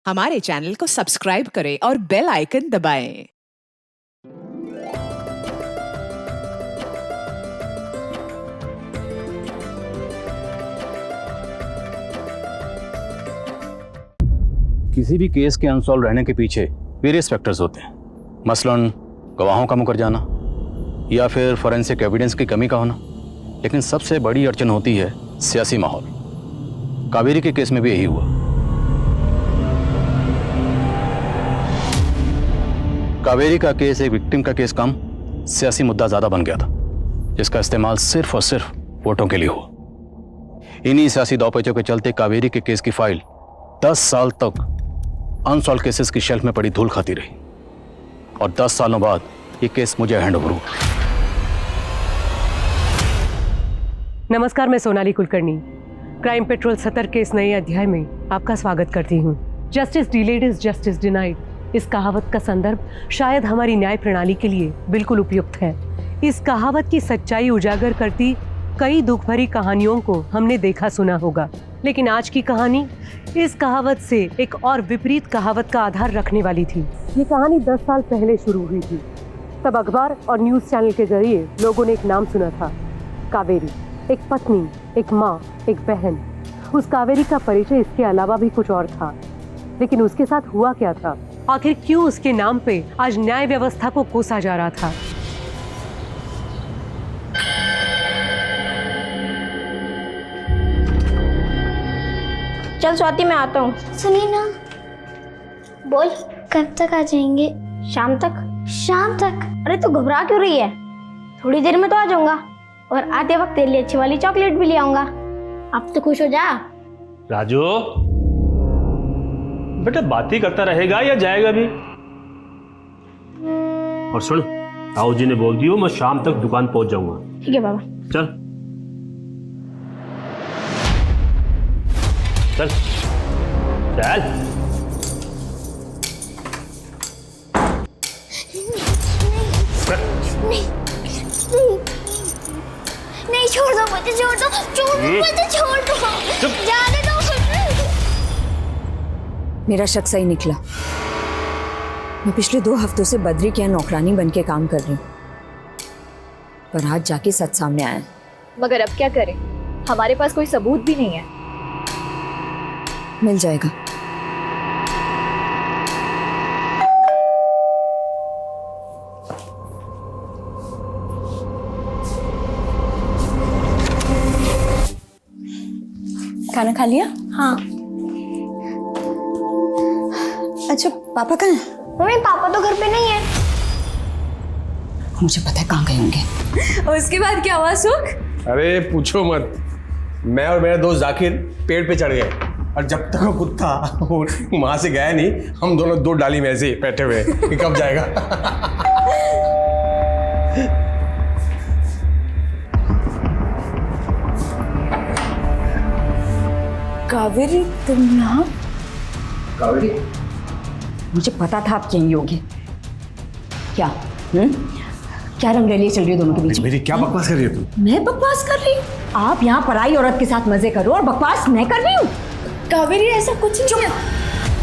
हमारे चैनल को सब्सक्राइब करें और बेल आइकन दबाएं। किसी भी केस के अनसॉल्व रहने के पीछे वेरियस फैक्टर्स होते हैं, मसलन गवाहों का मुकर जाना या फिर फोरेंसिक एविडेंस की कमी का होना। लेकिन सबसे बड़ी अड़चन होती है सियासी माहौल। कावेरी के केस में भी यही हुआ। कावेरी का केस एक विक्टिम का केस कम, सियासी मुद्दा ज्यादा बन गया था, जिसका इस्तेमाल सिर्फ और सिर्फ वोटों के लिए हुआ। इन्हीं सियासी दौपेचों के चलते कावेरी के केस की फाइल 10 साल तक अनसॉल्व केसेस की शेल्फ में पड़ी धूल खाती रही और 10 सालों बाद ये केस मुझे हैंडओवर हुआ। नमस्कार, मैं सोनाली कुलकर्णी क्राइम पेट्रोल 70 के इस नए अध्याय में आपका स्वागत करती हूँ। Justice delayed is justice denied, इस कहावत का संदर्भ शायद हमारी न्याय प्रणाली के लिए बिल्कुल उपयुक्त है। इस कहावत की सच्चाई उजागर करती कई दुख भरी कहानियों को हमने देखा सुना होगा, लेकिन आज की कहानी इस कहावत से एक और विपरीत कहावत का आधार रखने वाली थी। ये कहानी 10 साल पहले शुरू हुई थी। तब अखबार और न्यूज़ चैनल के जरिए लोगों ने एक नाम सुना था, कावेरी। एक पत्नी, एक माँ, एक बहन। उस कावेरी का परिचय इसके अलावा भी कुछ और था, लेकिन उसके साथ हुआ क्या था? आखिर क्यों उसके नाम पे आज न्याय व्यवस्था को कोसा जा रहा था? चल स्वाति, मैं आता हूँ। सुनिए ना। बोल। कब तक आ जाएंगे? शाम तक। शाम तक? अरे तू घबरा क्यों रही है? थोड़ी देर में तो आ जाऊंगा और आते वक्त तेरे लिए अच्छी वाली चॉकलेट भी ले आऊंगा। अब तो खुश हो जा। राजू बेटा, बात ही करता रहेगा या जाएगा भी? और सुन, ताऊ जी ने बोल दियो मैं शाम तक दुकान पहुंच जाऊंगा। ठीक है बाबा। चल चल चल। नहीं, छोड़ दो मुझे, छोड़ दो, मुझे छोड़ दो, जाने दो। मेरा शक सही निकला। मैं पिछले 2 हफ्तों से बद्री के यहाँ नौकरानी बन के काम कर रही हूँ, पर आज जाके सच सामने आया। मगर अब क्या करें, हमारे पास कोई सबूत भी नहीं है। मिल जाएगा। खाना खा लिया? हाँ। अच्छा, पापा कहाँ हैं? मम्मी, पापा तो घर पे नहीं है। मुझे पता है कहाँ गए होंगे। और उसके बाद क्या हुआ सुख? अरे पूछो मत, मैं और मेरा दोस्त जाकिर पेड़ पे चढ़ गए और जब तक वो कुत्ता वहां से गया नहीं, हम दोनों 2 डाली में ऐसे ही बैठे हुए कि कब जाएगा। कावेरी, तुम यहाँ? कावेरी, मुझे पता था आप यहीं होगे। क्या क्या रंगरेलियां चल रही है दोनों के बीच में? मेरी क्या बकवास कर रही हो तुम? मैं बकवास कर रही हूँ? आप यहाँ पराई औरत के साथ मजे करो और बकवास मैं कर रही हूँ? कावेरी, ऐसा कुछ नहीं है।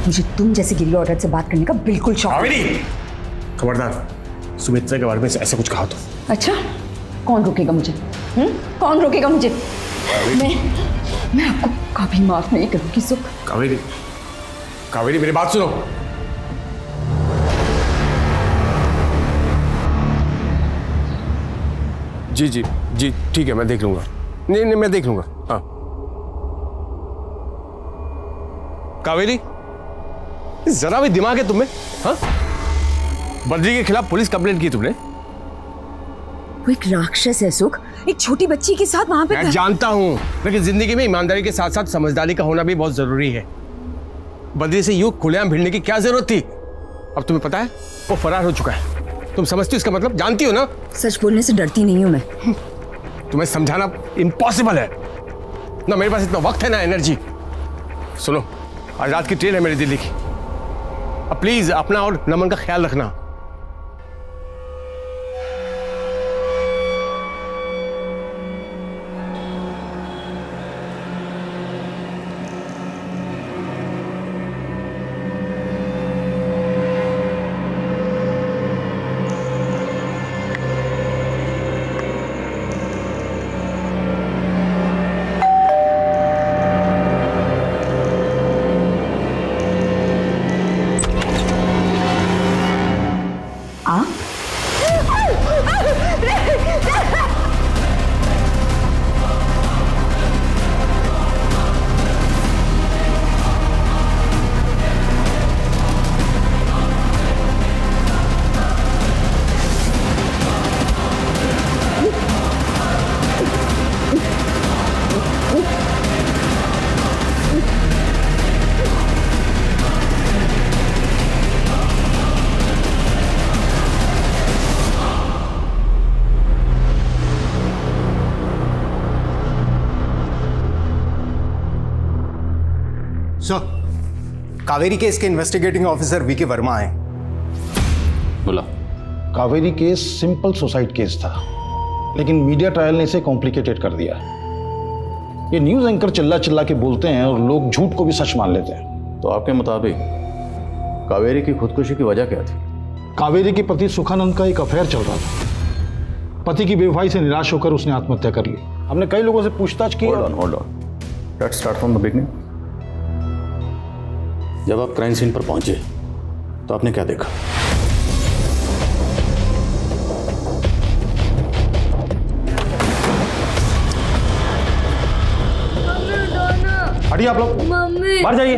मुझे तुम जैसी गिरी औरत से बात करने का बिल्कुल शौक नहीं। कावेरी, खबरदार, सुमित्रा के बारे में ऐसा कुछ कहा तो। अच्छा, कौन रोकेगा मुझे? कौन रोकेगा मुझे? मैं आपको कभी माफ नहीं करूंगी सुख। कावेरी, कावेरी मेरी बात सुनो। जी जी जी, ठीक है, मैं देख लूंगा। नहीं नहीं, मैं देख लूंगा। हाँ कावेरी, जरा भी दिमाग है तुम्हें? हाँ, बद्री के खिलाफ पुलिस कंप्लेंट की तुमने? वो एक राक्षस है सुख, एक छोटी बच्ची के साथ वहां पे। मैं जानता हूं, लेकिन जिंदगी में ईमानदारी के साथ साथ समझदारी का होना भी बहुत जरूरी है। बद्री से यूं खुलेआम भिड़ने की क्या जरूरत थी? अब तुम्हें पता है वो फरार हो चुका है। तुम समझती हो इसका मतलब? जानती हो ना? सच बोलने से डरती नहीं हूं मैं। तुम्हें समझाना इम्पॉसिबल है ना, मेरे पास इतना वक्त है ना एनर्जी। सुनो, आज रात की ट्रेन है मेरी दिल्ली की। अब प्लीज अपना और नमन का ख्याल रखना। सर, कावेरी केस के इन्वेस्टिगेटिंग ऑफिसर वीके वर्मा आए। बोला। Kaveri case simple suicide case था, लेकिन मीडिया ट्रायल ने इसे कॉम्प्लिकेटेड कर दिया। ये न्यूज एंकर चिल्ला चिल्ला के बोलते हैं और लोग झूठ को भी सच मान लेते हैं। तो आपके मुताबिक कावेरी की खुदकुशी की वजह क्या थी? कावेरी के पति सुखानंद का एक अफेयर चल रहा था। पति की बेवफाई से निराश होकर उसने आत्महत्या कर ली। हमने कई लोगों से पूछताछ की। Hold on. Let's start from the beginning. जब आप क्राइम सीन पर पहुंचे तो आपने क्या देखा? हटिए आप लोग, मम्मी बाहर जाइए,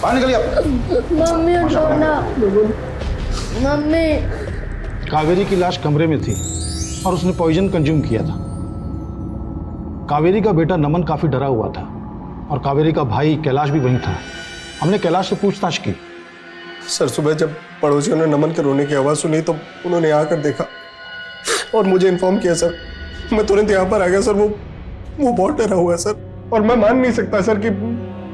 बाहर निकलिए आप। मम्मी उठाना। मम्मी कावेरी की लाश कमरे में थी और उसने पॉइजन कंज्यूम किया था। कावेरी का बेटा नमन काफी डरा हुआ था और कावेरी का भाई कैलाश भी वहीं था। हमने कैलाश से पूछताछ की। सर, सुबह जब पड़ोसियों ने नमन के रोने की आवाज़ सुनी तो उन्होंने आकर देखा और मुझे इन्फॉर्म किया। सर, मैं तुरंत यहाँ पर आ गया। सर, वो बहुत डरा हुआ है सर, और मैं मान नहीं सकता सर कि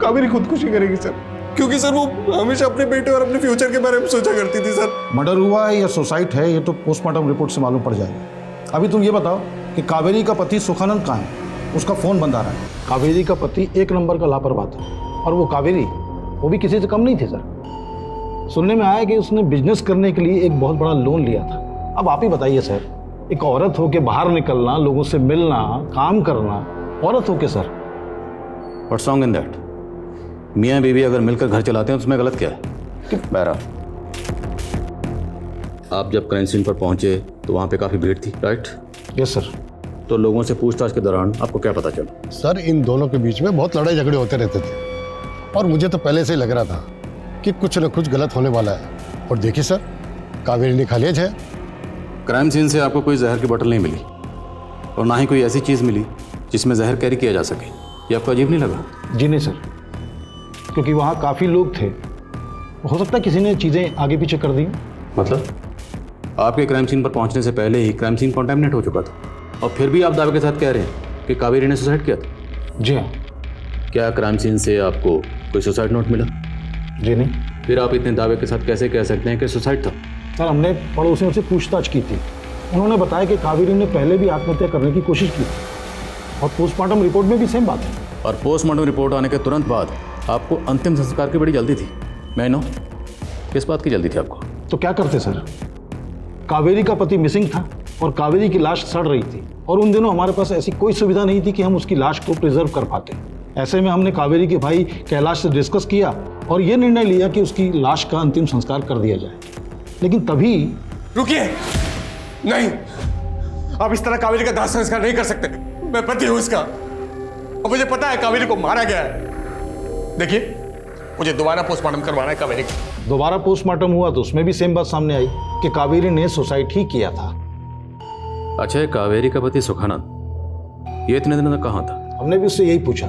कावेरी खुदकुशी करेगी सर, क्योंकि सर वो हमेशा अपने बेटे और अपने फ्यूचर के बारे में सोचा करती थी। सर, मर्डर हुआ है या सुसाइड है ये तो पोस्टमार्टम रिपोर्ट से मालूम पड़ जाएगा। अभी तुम ये बताओ कि कावेरी का पति सुखानंद कहाँ है? उसका फोन बंद आ रहा है। कावेरी का पति एक नंबर का लापरवाह था, और वो कावेरी वो भी किसी से कम नहीं थे सर। सुनने में आया कि उसने बिजनेस करने के लिए एक बहुत बड़ा लोन लिया था। अब आप ही बताइए सर, एक औरत हो के बाहर निकलना, लोगों से मिलना, काम करना, औरत हो के sir. What's wrong in that? मियाँ बीवी अगर मिलकर घर चलाते हैं तो उसमें गलत क्या है? बहरा, आप जब क्राइम सीन पर पहुंचे तो वहां पे काफी भीड़ थी, राइट? Yes sir. तो लोगों से पूछताछ के दौरान आपको क्या पता चला? सर, इन दोनों के बीच में बहुत लड़ाई झगड़े होते रहते थे और मुझे तो पहले से ही लग रहा था कि कुछ न कुछ गलत होने वाला है। और देखिए सर, कावेरी ने खा लिया है। क्राइम सीन से आपको कोई जहर की बोतल नहीं मिली और ना ही कोई ऐसी चीज मिली जिसमें जहर कैरी किया जा सके। ये आपको अजीब नहीं लगा? जी नहीं सर, क्योंकि वहाँ काफ़ी लोग थे। हो सकता है किसी ने चीज़ें आगे पीछे कर दी। मतलब आपके क्राइम सीन पर पहुंचने से पहले ही क्राइम सीन कॉन्टेमिनेट हो चुका था, और फिर भी आप दावे के साथ कह रहे हैं कि कावेरी ने सुसाइड किया था? जी हाँ। क्या क्राइम सीन से आपको कोई सुसाइड नोट मिला? जी नहीं। फिर आप इतने दावे के साथ कैसे कह सकते हैं कि सुसाइड था? सर, हमने पड़ोसियों से पूछताछ की थी। उन्होंने बताया कि कावेरी ने पहले भी आत्महत्या करने की कोशिश की थी और पोस्टमार्टम रिपोर्ट में भी सेम बात है। और पोस्टमार्टम रिपोर्ट आने के तुरंत बाद आपको अंतिम संस्कार की बड़ी जल्दी थी। मैं नो, किस बात की जल्दी थी आपको? तो क्या करते सर? कावेरी का पति मिसिंग था और कावेरी की लाश सड़ रही थी, और उन दिनों हमारे पास ऐसी कोई सुविधा नहीं थी कि हम उसकी लाश को प्रिजर्व कर पाते। ऐसे में हमने कावेरी के भाई कैलाश से डिस्कस किया और ये निर्णय लिया कि उसकी लाश का अंतिम संस्कार कर दिया जाए। लेकिन तभी... रुकिए, नहीं, आप इस तरह कावेरी का दाह संस्कार नहीं कर सकते। मैं पति हूं इसका और मुझे पता है कावेरी को मारा गया है। देखिए, मुझे दोबारा पोस्टमार्टम करवाना है कावेरी का। दोबारा पोस्टमार्टम हुआ तो उसमें भी सेम बात सामने आई कि कावेरी ने सुसाइड ही किया था। अच्छा, कावेरी का पति सुखानंद ये इतने दिनों तक कहाँ था? हमने भी उससे यही पूछा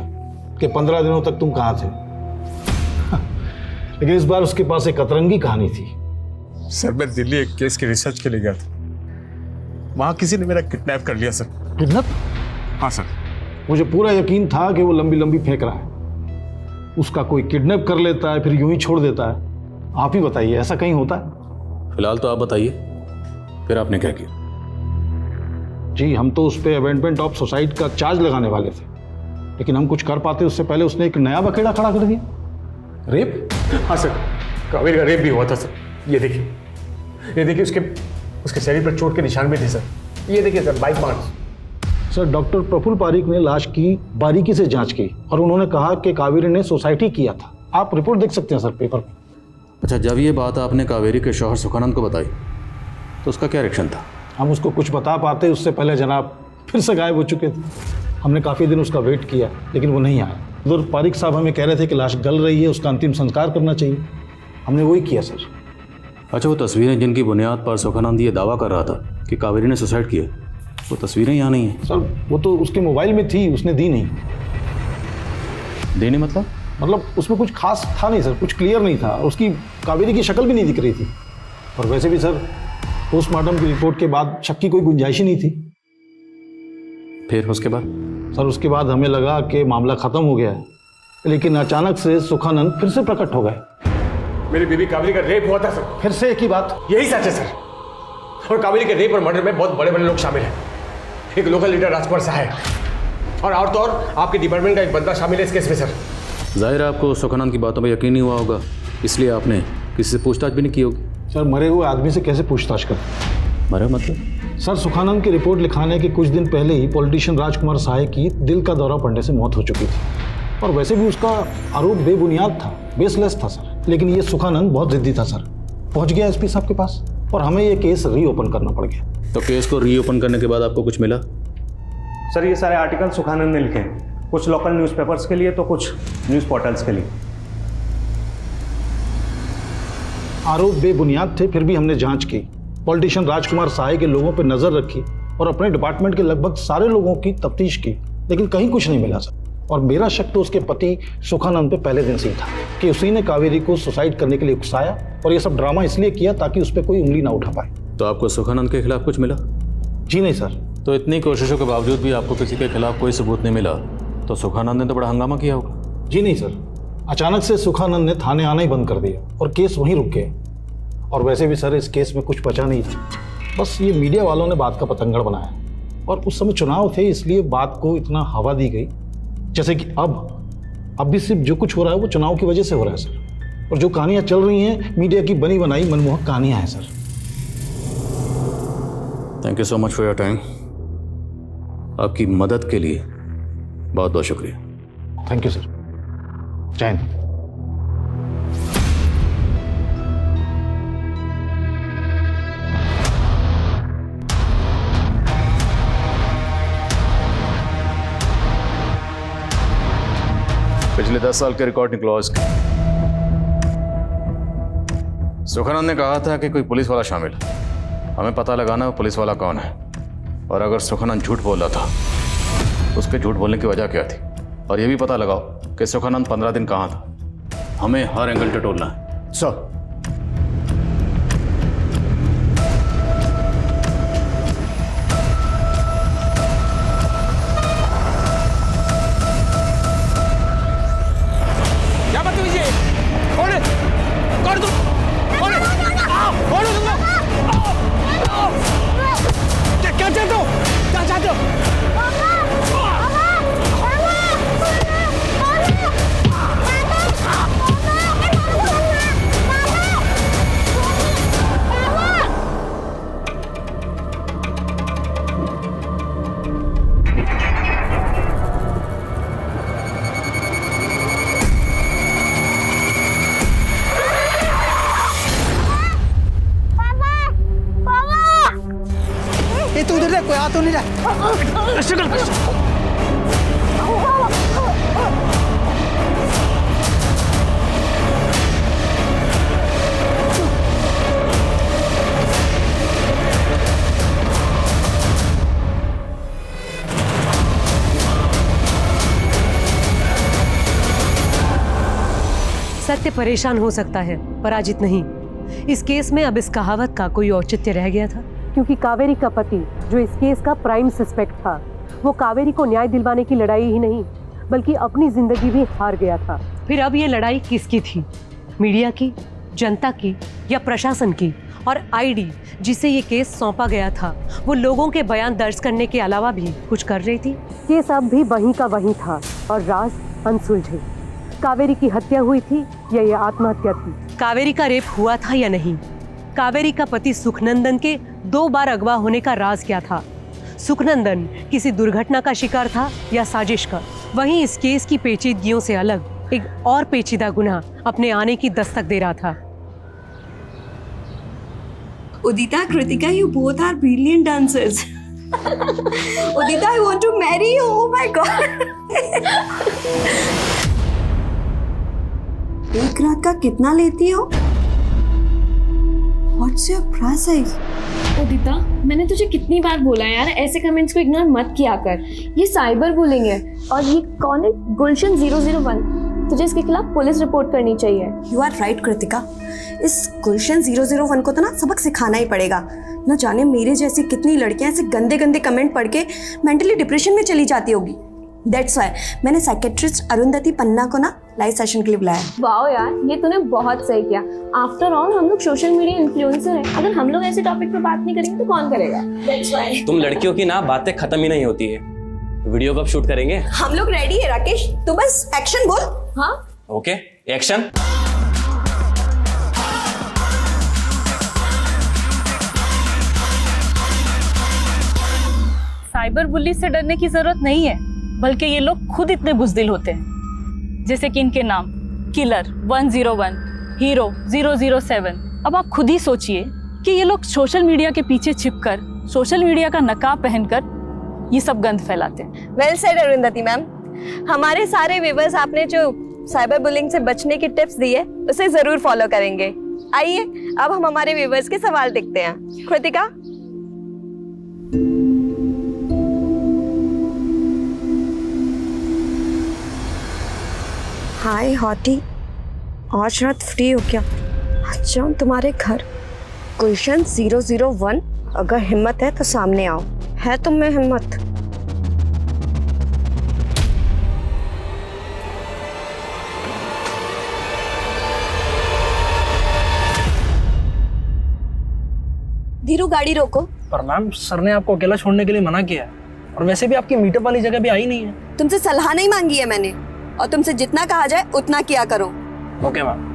कि 15 दिनों तक तुम कहाँ थे। लेकिन इस बार उसके पास एक अतरंगी कहानी थी। सर, मैं दिल्ली एक केस की रिसर्च के लिए गया था। वहां किसी ने मेरा किडनैप कर लिया सर। किडनैप? हाँ सर। मुझे पूरा यकीन था कि वो लंबी लंबी फेंक रहा है। उसका कोई किडनैप कर लेता है फिर यूं ही छोड़ देता है। आप ही बताइए, ऐसा कहीं होता है? फिलहाल तो आप बताइए, फिर आपने क्या किया? जी, हम तो उस पर अबेंडमेंट ऑफ सुसाइड का चार्ज लगाने वाले थे, लेकिन हम कुछ कर पाते उससे पहले उसने एक नया बखेड़ा खड़ा कर दिया। रेप? हाँ सर, कावेरी का रेप भी हुआ था सर। ये देखिए उसके शरीर पर चोट के निशान भी थे सर। ये देखिए sir, bite marks. Sir, doctor Praful Parikh ने लाश की बारीकी से जांच की और उन्होंने कहा कि कावेरी ने सुसाइड ही किया था। आप रिपोर्ट देख सकते हैं सर पेपर में। अच्छा, जब ये बात आपने कावेरी के शौहर सुखानंद को बताई तो उसका क्या रिएक्शन था? हम उसको कुछ बता पाते उससे पहले जनाब फिर से गायब हो चुके थे। हमने काफ़ी दिन उसका वेट किया लेकिन वो नहीं आया। उधर पारिक साहब हमें कह रहे थे कि लाश गल रही है, उसका अंतिम संस्कार करना चाहिए। हमने वही किया सर। अच्छा, वो तस्वीरें जिनकी बुनियाद पर सुखानंद ये दावा कर रहा था कि कावेरी ने सुसाइड किया, वो तस्वीरें यहाँ नहीं हैं। सर, वो तो उसके मोबाइल में थी, उसने दी नहीं। देने मतलब उसमें कुछ खास था नहीं सर, कुछ क्लियर नहीं था। उसकी कावेरी की शक्ल भी नहीं दिख रही थी। और वैसे भी सर, पोस्टमार्टम की रिपोर्ट के बाद शक की कोई गुंजाइश ही नहीं थी। फिर उसके बाद? सर, उसके बाद हमें लगा कि मामला ख़त्म हो गया है लेकिन अचानक से सुखानंद फिर से प्रकट हो गए। मेरी बीवी कावेरी का रेप हुआ था सर। फिर से एक ही बात? यही सच है सर। और कावेरी के रेप और मर्डर में बहुत बड़े बड़े लोग शामिल हैं। एक लोकल लीडर राजकुमार साहा है और तो और आपके डिपार्टमेंट का एक बंदा शामिल है इस केस में सर। जाहिर है आपको सुखानंद की बातों पर यकीन नहीं हुआ होगा, इसलिए आपने किसी से पूछताछ भी नहीं की होगी। सर मरे हुए आदमी से कैसे पूछताछ करें? मरे मतलब? सर सुखानंद की रिपोर्ट लिखाने के कुछ दिन पहले ही पॉलिटिशियन राजकुमार साहा की दिल का दौरा पड़ने से मौत हो चुकी थी और वैसे भी उसका आरोप बेबुनियाद था, बेसलेस था सर। लेकिन ये सुखानंद बहुत जिद्दी था सर, पहुंच गया एसपी साहब के पास और हमें ये केस रीओपन करना पड़ गया। तो केस को रीओपन करने के बाद आपको कुछ मिला? सर ये सारे आर्टिकल सुखानंद ने लिखे हैं, कुछ लोकल न्यूज़पेपर्स के लिए तो कुछ न्यूज़ पोर्टल्स के लिए। आरोप बेबुनियाद थे, फिर भी हमने जांच की, पॉलिटिशियन राजकुमार साहा के लोगों पर नजर रखी और अपने डिपार्टमेंट के लगभग सारे लोगों की तफ्तीश की, लेकिन कहीं कुछ नहीं मिला सर। और मेरा शक तो उसके पति सुखानंद पे पहले दिन से ही था कि उसी ने कावेरी को सुसाइड करने के लिए उकसाया और ये सब ड्रामा इसलिए किया ताकि उस पर कोई उंगली ना उठा पाए। तो आपको सुखानंद के खिलाफ कुछ मिला? जी नहीं सर। तो इतनी कोशिशों के बावजूद भी आपको किसी के खिलाफ कोई सबूत नहीं मिला, तो सुखानंद ने तो बड़ा हंगामा किया होगा। जी नहीं सर, अचानक से सुखानंद ने थाने आना ही बंद कर दिया और केस वहीं रुक गया। और वैसे भी सर इस केस में कुछ बचा नहीं था, बस ये मीडिया वालों ने बात का पतंगड़ बनाया और उस समय चुनाव थे इसलिए बात को इतना हवा दी गई, जैसे कि अब भी सिर्फ जो कुछ हो रहा है वो चुनाव की वजह से हो रहा है सर। और जो कहानियां चल रही हैं मीडिया की बनी बनाई मनमोहक कहानियां हैं sir. Thank you so much for your time. आपकी मदद के लिए बहुत बहुत शुक्रिया। Thank you sir. जय हिंद। पिछले 10 साल के रिकॉर्ड निकलवाओ इसके। सुखानंद ने कहा था कि कोई पुलिस वाला शामिल है, हमें पता लगाना है पुलिस वाला कौन है और अगर सुखानंद झूठ बोल रहा था उसके झूठ बोलने की वजह क्या थी, और यह भी पता लगाओ कि सुखानंद 15 दिन कहाँ था। हमें हर एंगल टटोलना है सर। क्या बदतमीजी है? कौन है? कौन तुम? कौन है? कौन है तुम लोग? क्या चाहते हो? क्या चाहते हो? तू उधर देख, कोई आ तो नहीं रहा। सत्य परेशान हो सकता है, पराजित नहीं। इस केस में अब इस कहावत का कोई औचित्य रह गया था, क्योंकि कावेरी का पति जो इस केस का प्राइम सस्पेक्ट था, वो कावेरी को न्याय दिलवाने की लड़ाई ही नहीं बल्कि अपनी जिंदगी भी हार गया था। फिर अब ये लड़ाई किसकी थी? मीडिया की, जनता की या प्रशासन की? और आईडी जिसे ये केस सौंपा गया था वो लोगों के बयान दर्ज करने के अलावा भी कुछ कर रही थी। केस अब भी वहीं का वहीं था और राज अनसुलझे। कावेरी की हत्या हुई थी या ये आत्महत्या थी? कावेरी का रेप हुआ था या नहीं? कावेरी का पति सुखनंदन के 2 बार अगवा होने का राज क्या था? सुखनंदन किसी दुर्घटना का शिकार था या साजिश का? वहीं इस केस की पेचीदगियों से अलग एक और पेचीदा गुनाह अपने आने की दस्तक दे रहा था। Udita, Kritika, you both are brilliant dancers. Udita, I want to marry you. Oh my God. एक रात का कितना लेती हो? What's your price? उदिता, मैंने तुझे कितनी बार बोला यार, ऐसे कमेंट्स को इग्नोर मत किया कर। ये साइबर बुलिंग है। और ये कौन है? गुलशन 001। तुझे इसके खिलाफ पुलिस रिपोर्ट करनी चाहिए। You are right, Kritika. इस गुलशन 001 को तो ना सबक सिखाना ही पड़ेगा। न जाने मेरे जैसी कितनी लड़कियां ऐसे गंदे गंदे कमेंट पढ़ के मेंटली डिप्रेशन में चली जाती होगी। दैट्स व्हाई मैंने साइकेट्रिस्ट अरुंधति पन्ना को ना लाइव सेशन के लिए बुलाया। वाओ यार, ये तूने बहुत सही किया। आफ्टर ऑल हम लोग सोशल मीडिया इन्फ्लुएंसर हैं। अगर हम लोग ऐसे टॉपिक पे बात नहीं करेंगे तो कौन करेगा? दैट्स व्हाई तुम लड़कियों की ना बातें खत्म ही नहीं होती है। वीडियो कब शूट करेंगे? हम लोग रेडी है राकेश, तू बस एक्शन बोल। हाँ ओके, एक्शन। साइबर बुली से डरने की जरूरत नहीं है, बल्कि ये लोग खुद इतने बुज़दिल होते हैं। जैसे कि इनके नाम किलर 101, हीरो 007। अब आप खुद ही सोचिए कि ये लोग सोशल मीडिया के पीछे छिपकर, सोशल मीडिया का नकाब पहनकर ये सब गंद फैलाते हैं। Well said Arundhati ma'am. हमारे सारे व्यूअर्स आपने जो साइबर बुलिंग से बचने की टिप्स दी है उसे जरूर फॉलो करेंगे। आइए अब हम हमारे व्यूअर्स के सवाल देखते हैं। कृतिका। हाय हॉटी, आज रात फ्री हो क्या? आज जाऊँ तुम्हारे घर। क्वेश्चन 001, अगर हिम्मत है तो सामने आओ। है तुम में हिम्मत? धीरू गाड़ी रोको। पर मैम सर ने आपको अकेला छोड़ने के लिए मना किया है, और वैसे भी आपकी मीटअप वाली जगह भी आई नहीं है। तुमसे सलाह नहीं मांगी है मैंने, और तुमसे जितना कहा जाए उतना किया करो। Okay ma'am.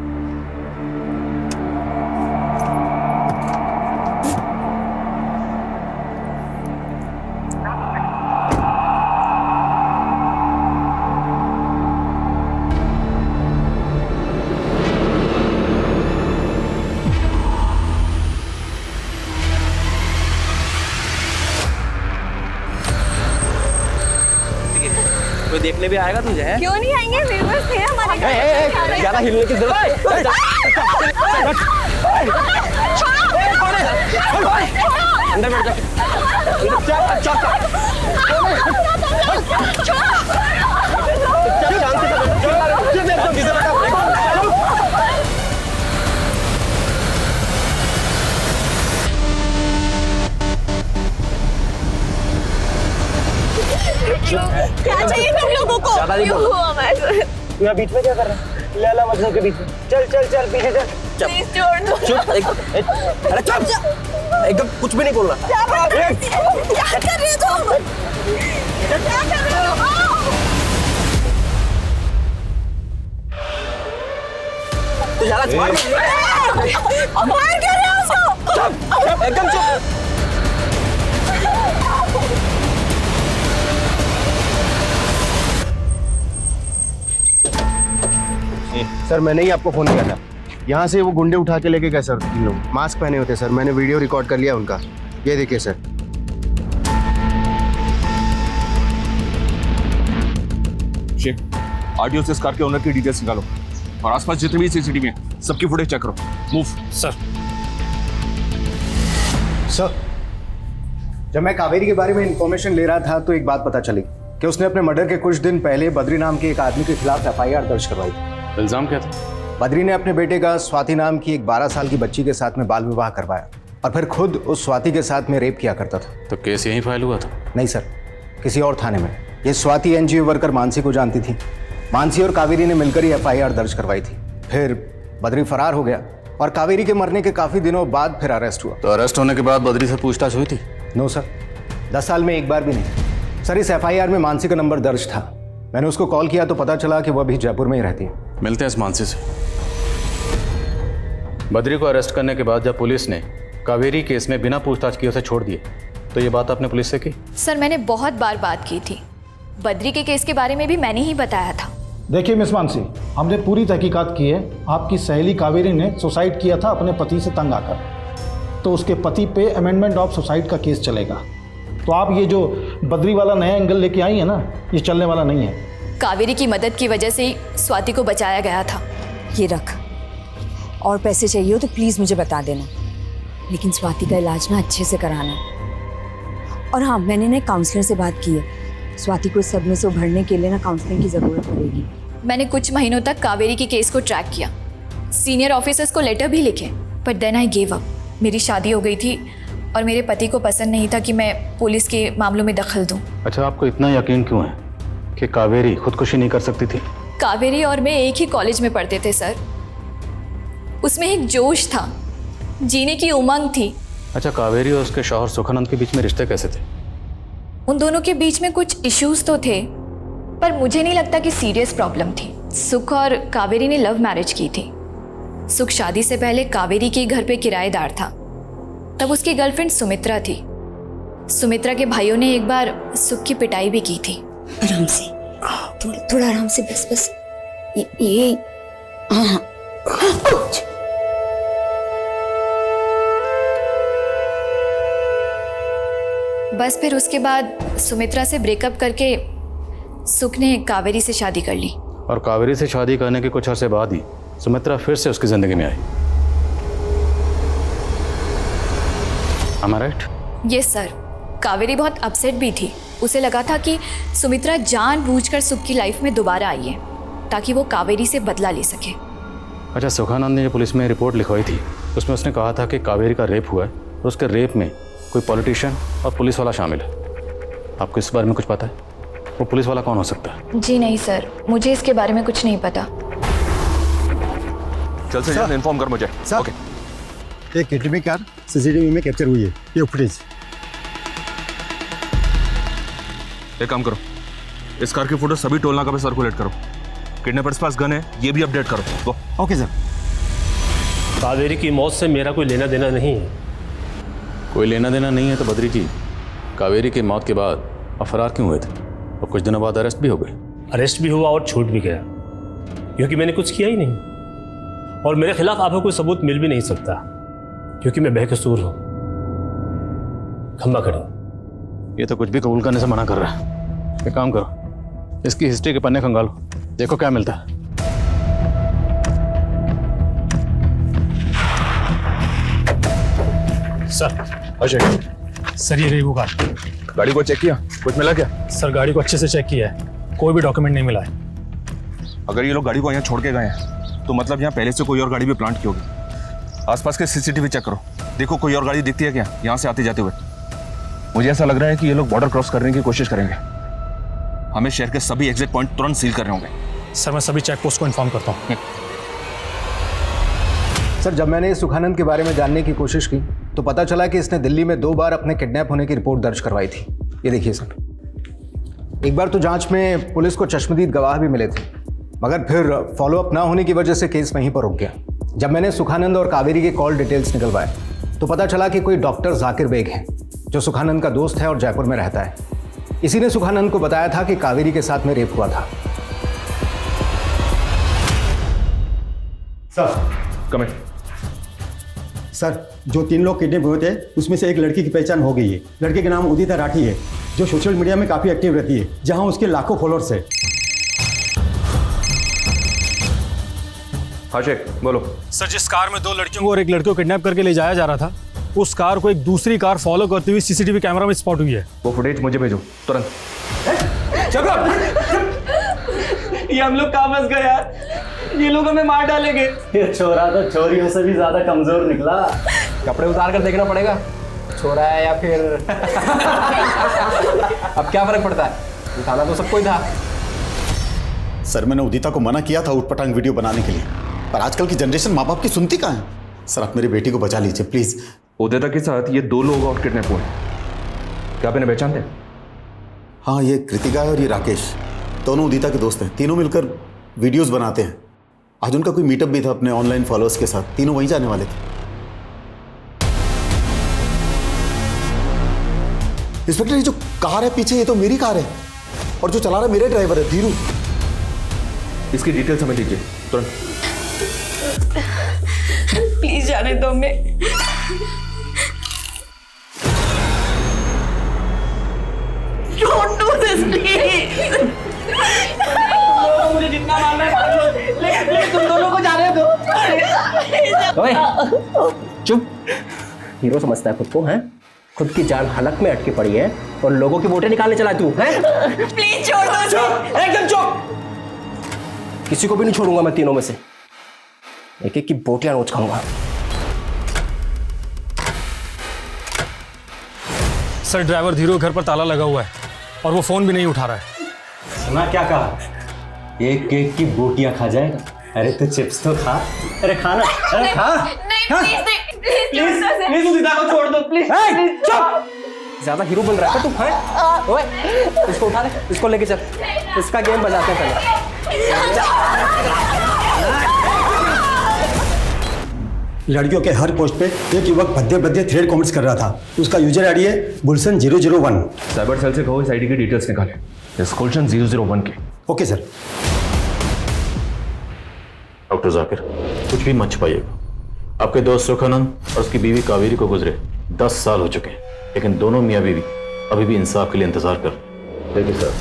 कोई देखने भी आएगा तुझे? क्यों नहीं आएंगे? व्यूअर्स थे हमारे घर। ज्यादा हिलने की जरूरत अंदर बैठ क्या चाहिए तुम लोगों को? क्यों हुआ हमारे? यहाँ बीच में क्या कर रहा है? लैला मजनू के बीच में। चल चल चल पीछे चल। प्लीज छोड़ दो। चुप। अरे चुप, एकदम कुछ भी नहीं बोल रहा। क्या कर रहे हो तुम? क्या कर रहे हो? तू ज्यादा मार कर रहे हो उसको? चुप, एकदम चुप। सर मैंने ही आपको फोन किया था। यहाँ से वो गुंडे उठा के लेके गए सर, 3 लोग मास्क पहने होते सर। मैंने वीडियो रिकॉर्ड कर लिया उनका, ये देखिए सर। आरटीओ से इस कार के ओनर की डिटेल्स निकालो और आसपास जितने भी सीसीटीवी हैं सबकी फुटेज चेक करो। मूव। सर। सर, जब मैं कावेरी के बारे में इंफॉर्मेशन ले रहा था तो एक बात पता चली कि उसने अपने मर्डर के कुछ दिन पहले बद्री नाम के एक आदमी के खिलाफ FIR दर्ज करवाई थी। इल्जाम क्या था? बद्री ने अपने बेटे का स्वाति नाम की एक 12 साल की बच्ची के साथ में बाल विवाह करवाया और फिर खुद उस स्वाति के साथ में रेप किया करता था। तो केस यहीं फाइल हुआ था? नहीं सर, किसी और थाने में। ये स्वाति NGO वर्कर मानसी को जानती थी। मानसी और कावेरी ने मिलकर ही FIR दर्ज करवाई थी। फिर बद्री फरार हो गया और कावेरी के मरने के काफी दिनों बाद फिर अरेस्ट हुआ। तो अरेस्ट होने के बाद बद्री से पूछताछ हुई थी? नो सर, 10 साल में एक बार भी नहीं। सर, इस FIR में मानसी का नंबर दर्ज था। मैंने उसको कॉल किया तो पता चला कि वह अभी जयपुर में ही रहती है। मिलते हैं इस मानसी से। बद्री को अरेस्ट करने के बाद जब पुलिस ने कावेरी केस में बिना पूछताछ किए उसे छोड़ दिए, तो ये बात आपने पुलिस से की? सर, मैंने बहुत बार बात की थी। बद्री के केस के बारे में भी मैंने ही बताया था। देखिए मिस मानसी, हमने पूरी तहकीकात की है। आपकी सहेली कावेरी ने सुसाइड किया था अपने पति से तंग आकर, तो उसके पति पे अमेंडमेंट ऑफ सुसाइड का केस चलेगा। तो आप ये जो बद्री वाला नया एंगल लेके आई है ना, ये चलने वाला नहीं है। कावेरी की मदद की वजह से ही स्वाति को बचाया गया था। ये रख, और पैसे चाहिए हो तो प्लीज़ मुझे बता देना, लेकिन स्वाति का इलाज ना अच्छे से कराना। और हाँ, मैंने ना काउंसलर से बात की है। स्वाति को इस सदमे से उभरने के लिए ना काउंसलिंग की ज़रूरत पड़ेगी। मैंने कुछ महीनों तक कावेरी की केस को ट्रैक किया, सीनियर ऑफिसर्स को लेटर भी लिखे, पर देन आई गिव अप। मेरी शादी हो गई थी और मेरे पति को पसंद नहीं था कि मैं पुलिस के मामलों में दखल दूं। अच्छा, आपको इतना यकीन क्यों है कि कावेरी खुदकुशी नहीं कर सकती थी? कावेरी और मैं एक ही कॉलेज में पढ़ते थे सर। उसमें एक जोश था, जीने की उमंग थी। अच्छा, कावेरी और उसके शौहर सुखानंद के बीच में रिश्ते कैसे थे? उन दोनों के बीच में कुछ इश्यूज तो थे, पर मुझे नहीं लगता कि सीरियस प्रॉब्लम थी। सुख और कावेरी ने लव मैरिज की थी। सुख शादी से पहले कावेरी के घर पे किराएदार था। तब उसकी गर्लफ्रेंड सुमित्रा थी। सुमित्रा के भाइयों ने एक बार सुख की पिटाई भी की थी। आराम से, थोड़ा आराम से, बस बस ये हाँ। बस फिर उसके बाद सुमित्रा से ब्रेकअप करके सुख ने कावेरी से शादी कर ली। और कावेरी से शादी करने के कुछ अर्से बाद ही सुमित्रा फिर से उसकी जिंदगी में आई। Am I right? Yes sir. Kaveri बहुत अपसेट भी थी। उसे लगा था कि सुमित्रा जानबूझकर सुख की लाइफ में दोबारा आई है ताकि वो कावेरी से बदला ले सके। अच्छा, सुखानंद ने जो पुलिस में रिपोर्ट लिखवाई थी उसमें उसने कहा था कि कावेरी का रेप हुआ है और उसके रेप में कोई पॉलिटिशियन और पुलिस वाला शामिल है। आपको इस बारे में कुछ पता है? वो पुलिस वाला कौन हो सकता है? जी नहीं सर, मुझे इसके बारे में कुछ नहीं पता। चल से जल्द इन्फॉर्म कर मुझे। ओके। एक किडनैपिंग कार सीसीटीवी में कैप्चर हुई है, ये फुटेज। एक काम करो, इस कार की फोटो सभी टोल नाका पे सर्कुलेट करो। किडनैपर्स पास गन है, ये भी अपडेट करो। गो। Okay sir. कावेरी की मौत से मेरा कोई लेना देना नहीं है। कोई लेना देना नहीं है तो बद्री जी, कावेरी की मौत के बाद आप फरार क्यों हुए थे और कुछ दिनों बाद अरेस्ट भी हो गए? अरेस्ट भी हुआ और छूट भी गया क्योंकि मैंने कुछ किया ही नहीं, और मेरे खिलाफ आपको कोई सबूत मिल भी नहीं सकता क्योंकि मैं बेकसूर हूं। खंबा खड़ी। ये तो कुछ भी कबूल करने से मना कर रहा है। एक काम करो, इसकी हिस्ट्री के पन्ने खंगालो, देखो क्या मिलता है। सर अजय, सर ये रही वो कार। गाड़ी को चेक किया, कुछ मिला क्या? सर गाड़ी को अच्छे से चेक किया है, कोई भी डॉक्यूमेंट नहीं मिला है। अगर ये लोग गाड़ी को यहाँ छोड़ के गए हैं तो मतलब यहाँ पहले से कोई और गाड़ी भी प्लांट की होगी। आसपास के सीसीटीवी चेक करो, देखो कोई और गाड़ी दिखती है क्या यहाँ से आते जाते हुए। मुझे ऐसा लग रहा है कि ये लोग बॉर्डर क्रॉस करने की कोशिश करेंगे। हमें शहर के सभी एग्जिट पॉइंट तुरंत सील करने होंगे। सर मैं सभी चेक पोस्ट को इन्फॉर्म करता हूँ। सर जब मैंने सुखानंद के बारे में जानने की कोशिश की तो पता चला कि इसने दिल्ली में 2 बार अपने किडनैप होने की रिपोर्ट दर्ज करवाई थी। ये देखिए सर, एक बार तो जांच में पुलिस को चश्मदीद गवाह भी मिले थे, मगर फिर फॉलोअप ना होने की वजह से केस वहीं पर रुक गया। जब मैंने सुखानंद और कावेरी के कॉल डिटेल्स निकलवाए तो पता चला कि कोई डॉक्टर जाकिर बेग है जो सुखानंद का दोस्त है और जयपुर में रहता है। इसी ने सुखानंद को बताया था कि कावेरी के साथ में रेप हुआ था। Sir comment. सर जो 3 लोग किडनैप हुए थे उसमें से एक लड़की की पहचान हो गई है। लड़के का नाम उदिता राठी है जो सोशल मीडिया में काफ़ी एक्टिव रहती है, जहां उसके लाखों फॉलोअर्स है। हाँ शेख बोलो। सर जिस कार में 2 लड़कियों को और एक लड़के को किडनैप करके ले जाया जा रहा था, उस कार को एक दूसरी कार फॉलो करती हुई सीसीटीवी कैमरा में स्पॉट हुई है। वो फुटेज मुझे भेजो तुरंत। ये हम लोग कहाँ फंस गए यार, ये लोग हमें मार डालेंगे। ये छोरा तो छोरियों से भी ज्यादा कमजोर निकला। कपड़े उतार कर देखना पड़ेगा, छोरा है या फिर अब क्या फर्क पड़ता है, उठाना तो सबको ही था। सर मैंने उदिता को मना किया था उटपटांग वीडियो बनाने के लिए, पर आजकल की जनरेशन माँ बाप की सुनती कहाँ है। सर आप मेरी बेटी को बचा लीजिए प्लीज। उदिता के साथ ये 2 लोग और किडनैप हुए, क्या आप इन्हें पहचानते हैं? हाँ ये कृतिका है और ये राकेश, दोनों उदिता के दोस्त हैं। तीनों मिलकर वीडियोस बनाते हैं। आज उनका कोई मीटअप भी था अपने ऑनलाइन फॉलोअर्स के साथ, तीनों वहीं जाने वाले थे। इंस्पेक्टर ये जो कार है पीछे, ये तो मेरी कार है और जो चला रहा है मेरे ड्राइवर है धीरू। इसकी डिटेल्स हमें दीजिए तुरंत। प्लीज जाने दो मैं। Don't do this, please. मुझे जितना मारना है मार लो, लेकिन तुम दोनों को जाने दो। ओए, चुप। हीरो समझता है खुद को, हैं? खुद की जान हलक में अटकी पड़ी है और लोगों की वोटें निकालने चला तू, हैं? प्लीज छोड़ दो। चुप, एकदम चुप। किसी को भी नहीं छोड़ूंगा मैं तीनों में से, एक एक की बोटियां नोच खाऊंगा। सर ड्राइवर धीरू घर पर ताला लगा हुआ है और वो फोन भी नहीं उठा रहा है। सुना क्या कहा? एक केक की बोटियां खा जाएगा। अरे तो चिप्स तो खा। अरे खाना, अरे खा। प्लीज उदिता को छोड़ दो प्लीज। चुप! ज्यादा हीरो बन रहा है तू। ओए, इसको उठा ले, इसको लेके चल, इसका गेम बजाते हैं पहले। लड़कियों के हर पोस्ट पे एक युवक भद्दे भद्दे थ्रेड कमेंट्स कर रहा था। उसका यूजर आईडी है गुलशन 001। साइबर सेल से कहो इस आईडी की डिटेल्स निकाले, इस गुलशन 001 के। Okay sir. डॉक्टर जाकिर, कुछ भी मत छुपाइएगा। आपके दोस्त सुखानंद और उसकी बीवी कावेरी को गुजरे 10 साल हो चुके हैं, लेकिन दोनों मियाँ बीवी अभी भी इंसाफ के लिए इंतजार कर। देखिए सर,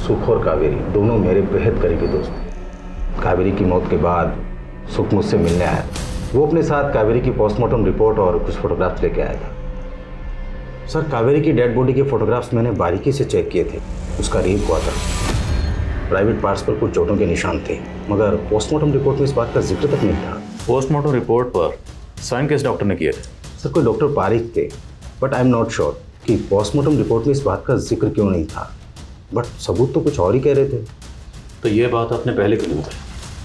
सुख और कावेरी दोनों मेरे बेहद करीबी दोस्त थे। कावेरी की मौत के बाद सुख मुझसे मिलने आया था। वो अपने साथ कावेरी की पोस्टमार्टम रिपोर्ट और कुछ फोटोग्राफ्स लेके आया था। सर, कावेरी की डेड बॉडी के फोटोग्राफ्स मैंने बारीकी से चेक किए थे। उसका रेप हुआ था। प्राइवेट पार्ट्स पर कुछ चोटों के निशान थे, मगर पोस्टमार्टम रिपोर्ट में इस बात का जिक्र तक नहीं था। पोस्टमार्टम रिपोर्ट पर साइन किस डॉक्टर ने किए थे? सर, कोई डॉक्टर पारिक थे, but I am not sure कि पोस्टमार्टम रिपोर्ट में इस बात का जिक्र क्यों नहीं था। बट सबूत तो कुछ और ही कह रहे थे। तो ये बात आपने पहले क्यों नहीं बताई?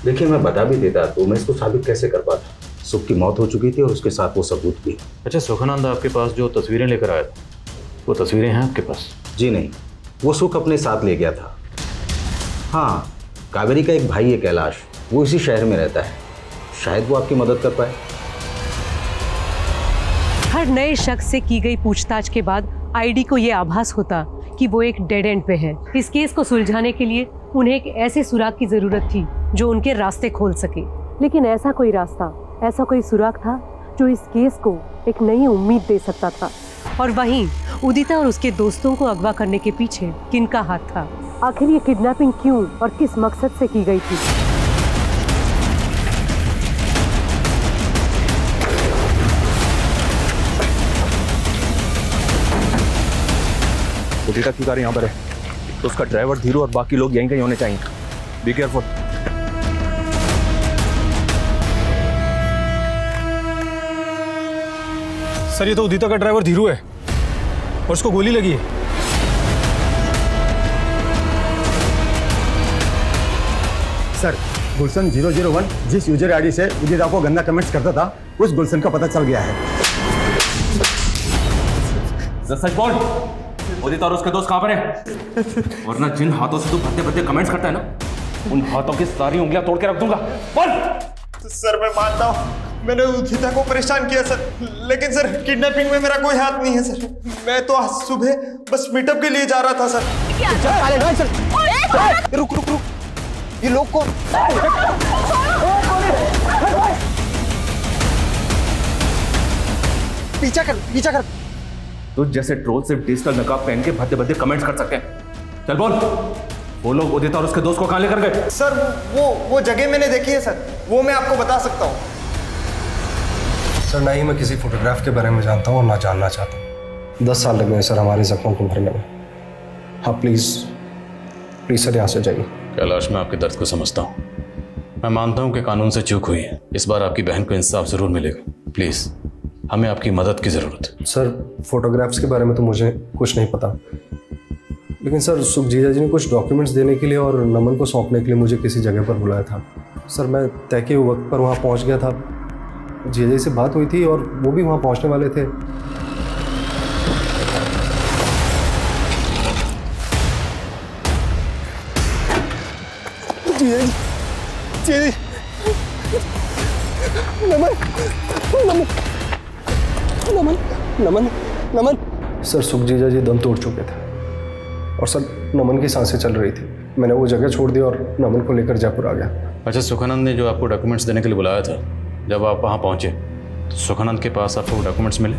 देखिए, मैं बता भी देता तो मैं इसको साबित कैसे कर पाता। सुख की मौत हो चुकी थी और उसके साथ वो सबूत भी। अच्छा, सुखानंद आपके पास जो तस्वीरें लेकर आया था, वो तस्वीरें हैं आपके पास? जी नहीं, वो सुख अपने साथ ले गया था। हाँ, कावेरी का एक भाई है कैलाश, वो इसी शहर में रहता है। शायद वो आपकी मदद कर पाए। हर नए शख्स से की गई पूछताछ के बाद आईडी को यह आभास होता कि वो एक डेड एंड पे है। इस केस को सुलझाने के लिए उन्हें एक ऐसे सुराग की जरूरत थी जो उनके रास्ते खोल सके। लेकिन ऐसा कोई रास्ता, ऐसा कोई सुराग था जो इस केस को एक नई उम्मीद दे सकता था। और वहीं उदिता और उसके दोस्तों को अगवा करने के पीछे किनका हाथ था? आखिर ये किडनैपिंग क्यों और किस मकसद से की गई थी? उदिता की कार यहाँ पर है, तो उसका ड्राइवर धीरू और बाकी लोग यहीं कहीं होने चाहिए। Be careful. सर, ये तो उदिता का ड्राइवर धीरू है और उसको गोली लगी है। सर, गुलशन 001 जिस यूजर आईडी से उदिता को गंदा कमेंट्स करता था, उस गुलशन का पता चल गया है। सच बोल, उदिता और उसके दोस्त कहाँ पर है? वरना जिन हाथों से तू भद्दे भद्दे कमेंट्स करता है ना, उन हाथों की सारी उंगलियां तोड़ के रख दूंगा। बोल। सर, मैं मानता हूँ मैंने उदिता को परेशान किया सर, लेकिन सर किडनैपिंग में मेरा कोई हाथ नहीं है सर। मैं तो आज सुबह बस मीटअप के लिए जा रहा था सर। रुक रुक रुक, ये लोग कौन? पीछा कर, पीछा कर। तो जैसे ट्रोल सिर्फ डिजिटल नकाब पहन के भद्दे भद्दे कमेंट्स कर सकते हैं। चल बोल, वो लोग उदिता और उसके दोस्त को कहाँ लेकर गए? सर, वो जगह मैंने देखी है सर, वो मैं आपको बता सकता हूँ। सर, ना ही मैं किसी फोटोग्राफ के बारे में जानता हूँ और ना जानना चाहता हूँ। 10 साल लग गए सर हमारे जख्मों को भरने में। हाँ प्लीज़ सर, यहाँ से जाइए। कैलाश, मैं आपके दर्द को समझता हूँ। मैं मानता हूँ कि कानून से चूक हुई है। इस बार आपकी बहन को इंसाफ जरूर मिलेगा। प्लीज़, हमें आपकी मदद की ज़रूरत है। सर, फोटोग्राफ्स के बारे में तो मुझे कुछ नहीं पता, लेकिन सर सुख जीजा जी ने कुछ डॉक्यूमेंट्स देने के लिए और नमन को सौंपने के लिए मुझे किसी जगह पर बुलाया था। सर, मैं तय के वक्त पर वहाँ पहुँच गया था। जीजा जी से बात हुई थी और वो भी वहाँ पहुँचने वाले थे। नमन, नमन, नमन, नमन, नमन। सर, सुख जीजा जी दम तोड़ चुके थे और सर नमन की सांसें चल रही थी। मैंने वो जगह छोड़ दी और नमन को लेकर जयपुर आ गया। अच्छा, सुखानंद ने जो आपको डॉक्यूमेंट्स देने के लिए बुलाया था, जब आप वहाँ पहुँचे तो सुखानंद के पास आपको डॉक्यूमेंट्स मिले?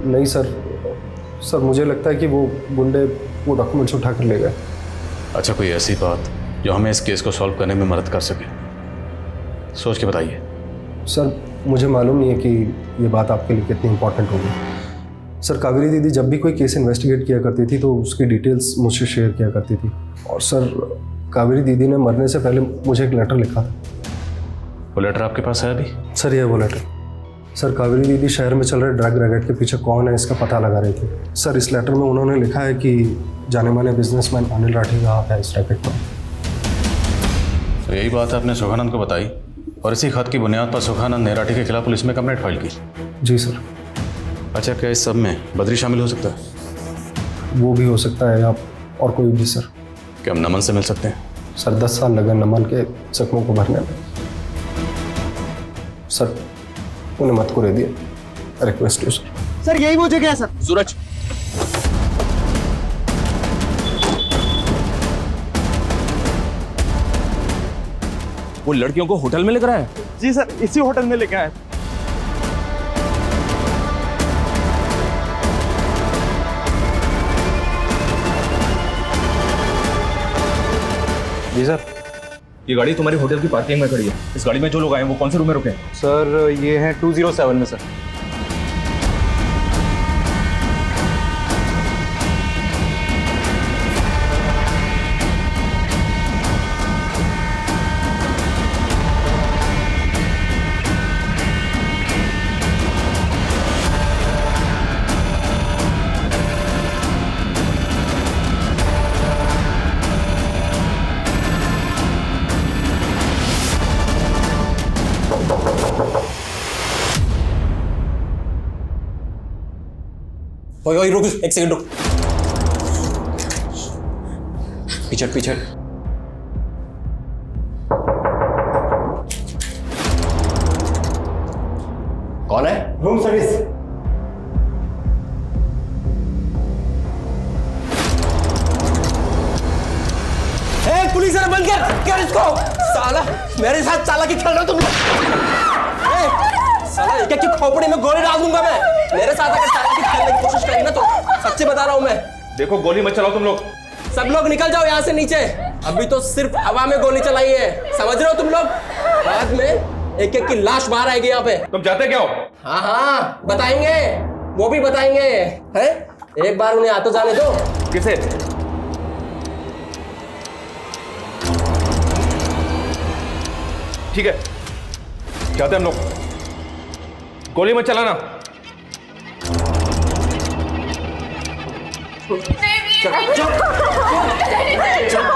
नहीं सर, मुझे लगता है कि वो गुंडे वो डॉक्यूमेंट्स उठा कर ले गए। अच्छा, कोई ऐसी बात जो हमें इस केस को सॉल्व करने में मदद कर सके? सोच के बताइए। सर, मुझे मालूम नहीं है कि ये बात आपके लिए कितनी इंपॉर्टेंट होगी। सर, कावेरी दीदी जब भी कोई केस इन्वेस्टिगेट किया करती थी तो उसकी डिटेल्स मुझसे शेयर किया करती थी। और सर, कावेरी दीदी ने मरने से पहले मुझे एक लेटर लिखा था। वो लेटर आपके पास है अभी? सर, ये वो लेटर। सर कावेरी दीदी शहर में चल रहे ड्रग रैकेट के पीछे कौन है इसका पता लगा रही थी। सर इस लेटर में उन्होंने लिखा है कि जाने माने बिजनेसमैन अनिल राठी का हाथ है इस रैकेट में। तो यही बात आपने सुखानंद को बताई और इसी खत की बुनियाद पर सुखानंद ने राठी के खिलाफ पुलिस में कंप्लेंट फाइल की। जी सर। अच्छा, क्या इस सब में बद्री शामिल हो सकता है? वो भी हो सकता है या और कोई भी सर। क्या हम नमन से मिल सकते हैं? सर 10 साल लगे नमन के जख्मों को भरने में। सर उन्हें मत को दे दिए, रिक्वेस्ट हो सर। सर यही वो जगह है सर। सूरज, वो लड़कियों को होटल में लेकर आया? जी सर, इसी होटल में लेके आए। जी सर। ये गाड़ी तुम्हारी होटल की पार्किंग में खड़ी है। इस गाड़ी में जो लोग आए हैं वो कौन से रूम में रुके हैं? सर ये है 207 में सर। ओए रुक, एक सेकंड रुक। पीछे पीछे। कौन है? Room service. पुलिस ने बंद कर इसको। साला मेरे साथ चालाकी खेल रहे हो तुम लोग। साला एक एक खोपड़ी में गोली डाल दूंगा मैं। मेरे साथ अगर चालाकी खेलने की कोशिश करी ना तो सच्ची बता रहा हूं मैं। देखो गोली मत चलाओ तुम लोग। सब लोग निकल जाओ यहाँ से नीचे। अभी तो सिर्फ हवा में गोली चलाई है, समझ रहे हो तुम लोग? बाद में एक एक की लाश बाहर आएगी यहाँ पे। तुम चाहते क्या हो? हाँ हाँ बताएंगे, वो भी बताएंगे। हैं? एक बार उन्हें आ तो जाने दो। किसे? ठीक है, चाहते हम लोग। गोली मत चलाना।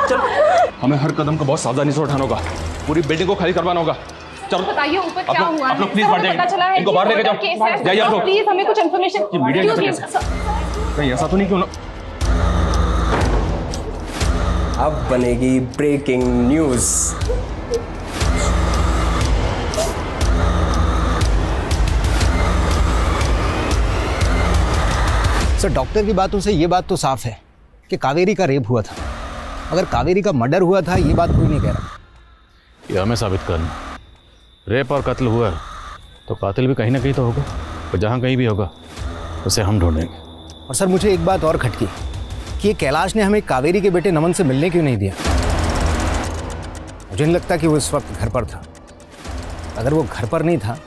चल। हमें हर कदम को बहुत सावधानी से उठाना होगा। पूरी बिल्डिंग को खाली करवाना होगा। चलो बताइए ऊपर क्या हुआ आप लोग प्लीज बाहर जाइए। इनको बाहर लेके जाओ। जाइए आप लोग। प्लीज हमें कुछ इन्फॉर्मेशन। मीडिया कहीं ऐसा तो नहीं क्यों ना? अब बनेगी ब्रेकिंग न्यूज। सर डॉक्टर की बातों से ये बात तो साफ है कि कावेरी का रेप हुआ था। अगर कावेरी का मर्डर हुआ था ये बात कोई नहीं कह रहा। ये हमें साबित करना। रेप और कत्ल हुआ तो कातिल भी कहीं ना कहीं तो होगा, और जहाँ कहीं भी होगा उसे हम ढूंढेंगे। और सर मुझे एक बात और खटकी कि ये कैलाश ने हमें कावेरी के बेटे नमन से मिलने क्यों नहीं दिया। मुझे नहीं लगता कि वो इस वक्त घर पर था। अगर वो घर पर नहीं था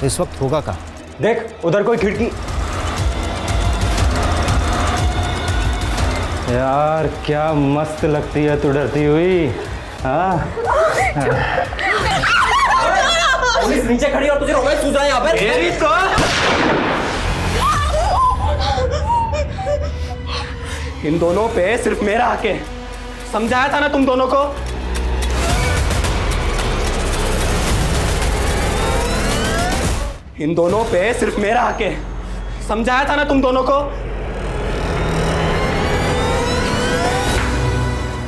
तो इस वक्त होगा कहाँ? देख उधर कोई खिड़की। यार क्या मस्त लगती है तू डरती हुई। हाँ पुलिस नीचे खड़ी और तुझे रोमांस सूझ रहा है यहाँ पे। इन दोनों पे सिर्फ मेरा हक है, समझाया था ना तुम दोनों को। इन दोनों पे सिर्फ मेरा हक है, समझाया था ना तुम दोनों को।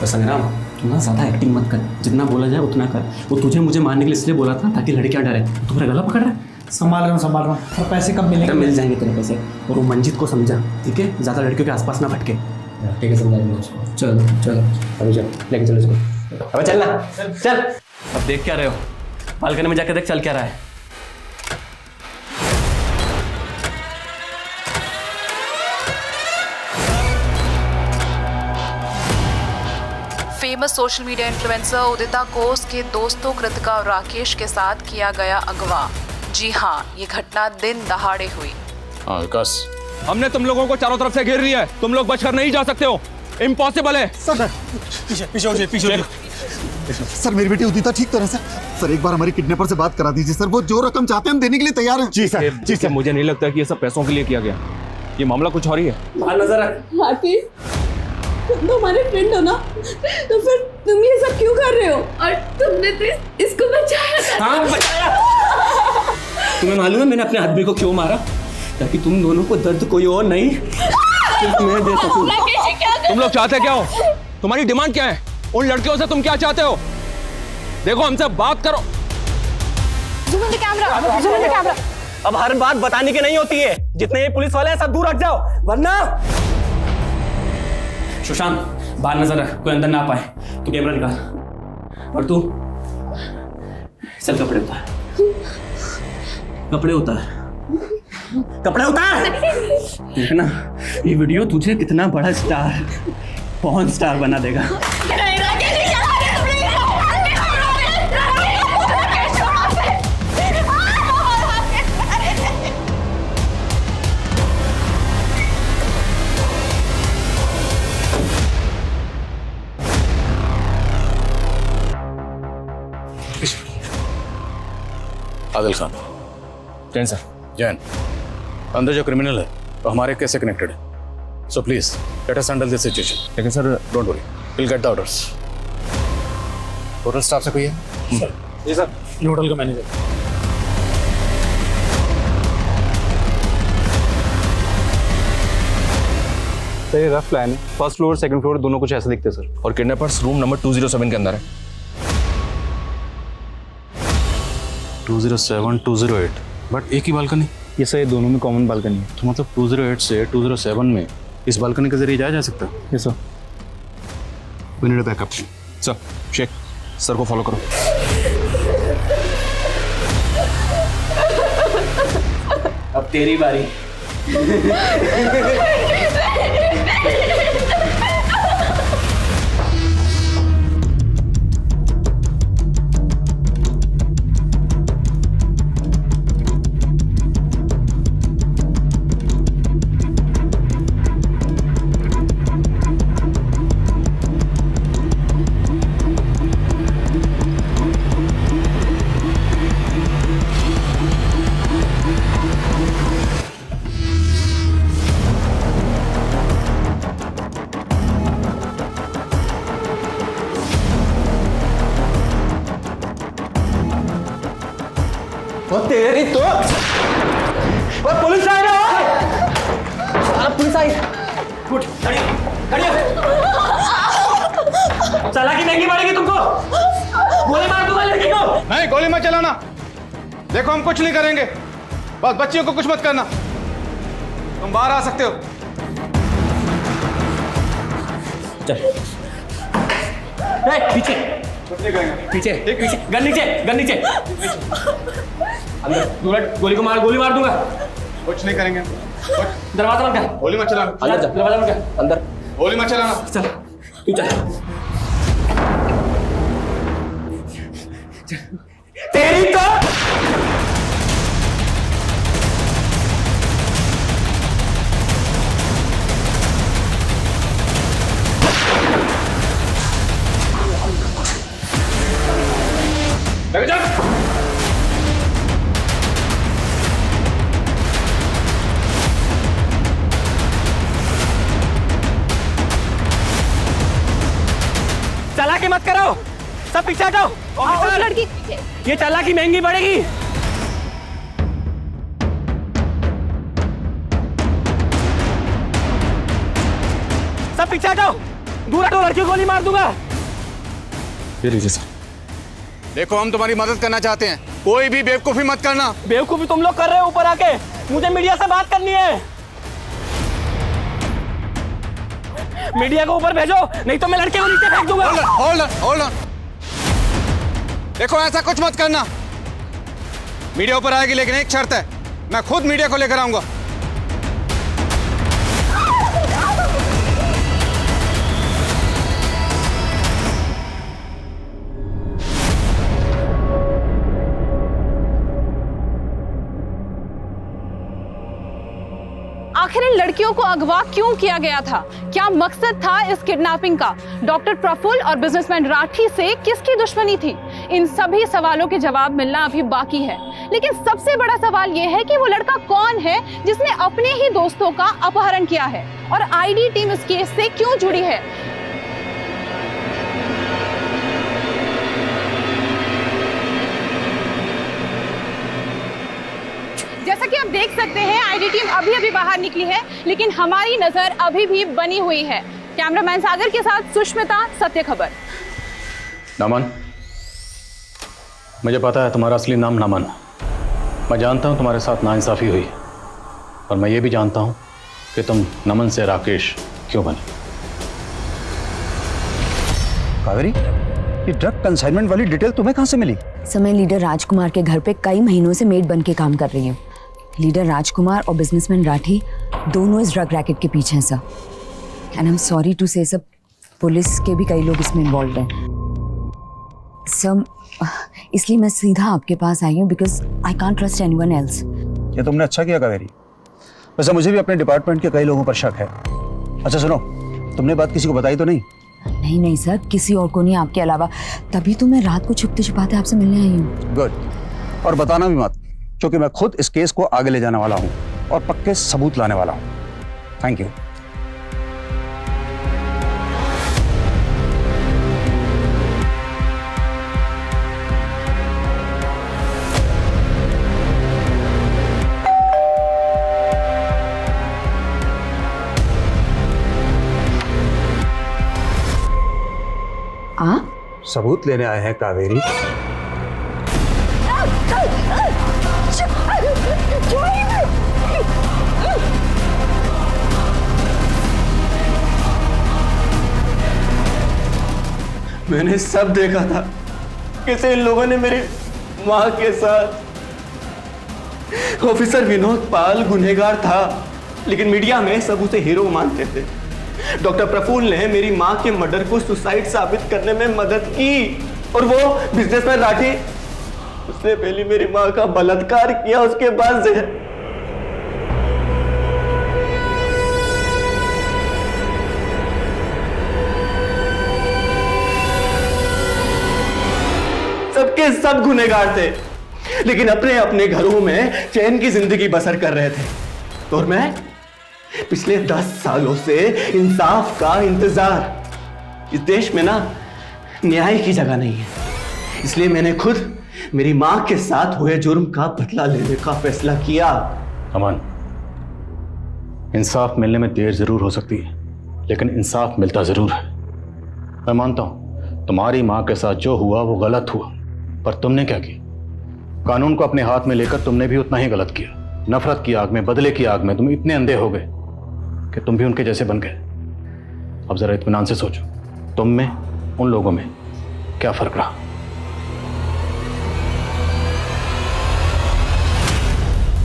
संग्राम तू ना ज़्यादा एक्टिंग मत कर, जितना बोला जाए उतना कर। वो तुझे मुझे मारने के लिए इसलिए बोला था ताकि लड़कियां डरे। तुम्हारा गला पकड़ रहा है। संभाल रहा हूँ। और पैसे कब मिलेंगे? मिल जाएंगे तेरे पैसे। और वो मंजित को समझा, ठीक है? ज़्यादा लड़कियों के आसपास ना भटके। ठीक है समझाएंगे उसको। चलो अभी चल, लेके चलो इसको। अब चलना चल। अब देख क्या रहे हो? बालकनी में जाकर देख चल क्या रहा है। फेमस सोशल मीडिया इन्फ्लुएंसर उदिता को उसके दोस्तों कृतिका और राकेश के साथ किया गया अगवा। जी हाँ, ये घटना दिन दहाड़े हुई। हाँ विकास, हमने तुम लोगों को चारों तरफ से घेर लिया है। तुम लोग बचकर नहीं जा सकते हो, इम्पॉसिबल है। सर पीछे हो जाइए, पीछे हो जाइए। सर मेरी बेटी उदिता ठीक तो है सर एक बार हमारी किडनैपर से बात करा दीजिए सर, वो जो रकम चाहते हैं हम देने के लिए तैयार हैं। जी सर मुझे नहीं लगता कि ये सब पैसों के लिए किया गया, ये मामला कुछ और ही है। नजर रख। राकेश, तुम तो हमारे फ्रेंड हो ना, तो फिर तुम ये सब क्यों कर रहे हो? और तुमने तो इसको बचाया था। हाँ बचाया। तुम्हें मालूम है मैंने अपने आदमी को क्यों मारा? ताकि तुम दोनों को दर्द कोई और नहीं सिर्फ मैं दे सकूं। तुम लोग चाहते क्या हो? तुम्हारी डिमांड क्या है? उन लड़कियों से तुम क्या चाहते हो? देखो हमसे बात करो। Zoom in the camera. अब हर बात बताने की नहीं होती है, जितने ये पुलिस वाले हैं सब दूर हट जाओ वरना। सुशांत बाहर नजर रख, कोई अंदर ना पाए। तू कैमरा निकाल और तू चल कपड़े उतार, कपड़े उतार, कपड़े उतार। देखना ये वीडियो तुझे कितना बड़ा स्टार, पॉर्न स्टार बना देगा। आदिल खान। जैन सर। जैन, अंदर जो क्रिमिनल है वो हमारे केस से कनेक्टेड है, so please let us handle this situation. लेकिन sir don't worry, will get the orders. Hotel staff से कोई है? जी सर, ये होटल का मैनेजर। सर ये रफ प्लान है, फर्स्ट फ्लोर सेकंड फ्लोर दोनों कुछ ऐसे दिखते हैं सर, और किडनैपर्स रूम नंबर 207 के अंदर है। 207, 208, बट एक ही बालकनी? ये सर दोनों में कॉमन बालकनी है। तो मतलब 208 से 207 में इस बालकनी के जरिए जाया जा सकता है? Yes sir. We need a backup. Sir Sheikh sir को फॉलो करो। अब तेरी बारी। तेरी तो पुलिस आ रहा है। पुलिस आई। उठ, खड़ी चालाकी महंगी पड़ेगी तुमको। गोली मार दूंगा लड़की को। नहीं गोली मत चलाना, देखो हम कुछ नहीं करेंगे, बस बच्चियों को कुछ मत करना। तुम बाहर आ सकते हो। चल पीछे पीछे पीछे, गन नीचे, गन नीचे। अंदर गोली को मार, गोली मार दूंगा। कुछ नहीं करेंगे। दरवाजा बंद कर। गोली मत चलाना। अंदर जा, दरवाजा बंद कर। अंदर गोली मत चलाना। चल तू चल। तेरी तो लग जा। चालाकी मत करो, सब पीछे हटो। लड़की ये चालाकी महंगी पड़ेगी। सब पीछे हटो, दूर हटो, लड़की को गोली मार दूंगा। ये लीजिए सर। देखो हम तुम्हारी मदद करना चाहते हैं, कोई भी बेवकूफी मत करना। बेवकूफी तुम लोग कर रहे हो ऊपर आके। मुझे मीडिया से बात करनी है। मीडिया को ऊपर भेजो, नहीं तो मैं लड़के को नीचे फेंक दूंगा। Hold on. देखो ऐसा कुछ मत करना। मीडिया ऊपर आएगी, लेकिन एक शर्त है, मैं खुद मीडिया को लेकर आऊंगा। आखिर इन लड़कियों को अगवा क्यों किया गया था? क्या मकसद था इस किडनैपिंग का? डॉक्टर प्रफुल्ल और बिजनेसमैन राठी से किसकी दुश्मनी थी? इन सभी सवालों के जवाब मिलना अभी बाकी है। लेकिन सबसे बड़ा सवाल यह है कि वो लड़का कौन है जिसने अपने ही दोस्तों का अपहरण किया है, और आईडी टीम इस केस से क्यों जुड़ी है? जैसा कि आप देख सकते हैं, आईडी टीम अभी अभी बाहर निकली है, लेकिन हमारी नजर अभी भी बनी हुई है। कैमरामैन सागर के साथ सुष्मिता, सत्य खबर। नमन, मुझे पता है तुम्हारा असली नाम नमन। मैं जानता हूं तुम्हारे साथ नाइंसाफी हुई, और मैं ये भी जानता हूं कि तुम नमन से राकेश क्यों बने। कावेरी, ये ड्रग कंसाइनमेंट वाली डिटेल तुम्हें कहां से मिली? सर, मैं लीडर राजकुमार के घर पे कई महीनों से मेड बन के काम कर रही हूँ। लीडर राजकुमार और बिजनेसमैन राठी दोनों इस ड्रग रैकेट के पीछे हैं sir. And I am sorry to say, सब पुलिस के भी कई लोग इसमें इन्वॉल्व हैं सर। इसलिए मैं सीधा आपके पास आई हूँ because I can't trust anyone else. ये तुमने अच्छा किया कावेरी। वैसे मुझे भी अपने डिपार्टमेंट के कई लोगों पर शक है। अच्छा सुनो, तुमने बात किसी को बताई तो नहीं? नहीं सर, किसी और को नहीं आपके अलावा। तभी तो मैं रात को छुपते छुपाते आपसे मिलने आई हूँ। गुड। और बताना भी मत, क्योंकि मैं खुद इस केस को आगे ले जाने वाला हूँ और पक्के सबूत लाने वाला हूँ। Thank you. सबूत लेने आए हैं कावेरी? मैंने सब देखा था कैसे इन लोगों ने मेरी मां के साथ। ऑफिसर विनोद पाल गुनहगार था, लेकिन मीडिया में सब उसे हीरो मानते थे। डॉक्टर प्रफुल्ल ने मेरी मां के मर्डर को सुसाइड साबित करने में मदद की, और वो बिजनेसमैन राठी, उसने पहले मेरी मां का बलात्कार किया, उसके बाद सबके सब गुनहगार थे, लेकिन अपने अपने घरों में चैन की जिंदगी बसर कर रहे थे। और मैं पिछले 10 सालों से इंसाफ का इंतजार। इस देश में ना न्याय की जगह नहीं है, इसलिए मैंने खुद मेरी मां के साथ हुए जुर्म का बदला लेने का फैसला किया। अमन, इंसाफ मिलने में देर जरूर हो सकती है, लेकिन इंसाफ मिलता जरूर है। मैं मानता हूं तुम्हारी मां के साथ जो हुआ वो गलत हुआ, पर तुमने क्या किया? कानून को अपने हाथ में लेकर तुमने भी उतना ही गलत किया। नफरत की आग में, बदले की आग में तुम इतने अंधे हो गए कि तुम भी उनके जैसे बन गए। अब जरा इत्मीनान से सोचो, तुम में, उन लोगों में क्या फर्क रहा?